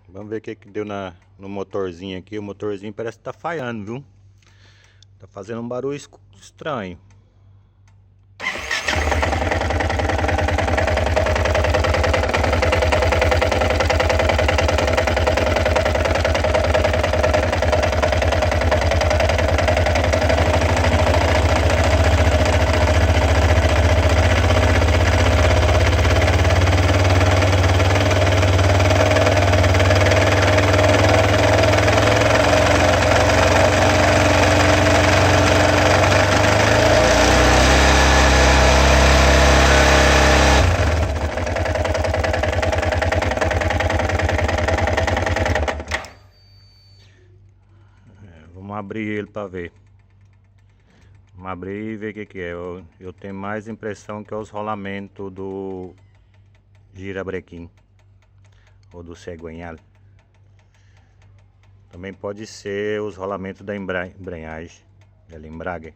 Vamos ver o que deu no motorzinho aqui. O motorzinho parece que tá falhando, viu? Tá fazendo um barulho estranho. Vamos abrir ele para ver. Vamos abrir e ver o que é. Eu tenho mais impressão que é os rolamentos do girabrequim ou do cegonhal. Também pode ser os rolamentos da embreagem, da embrague.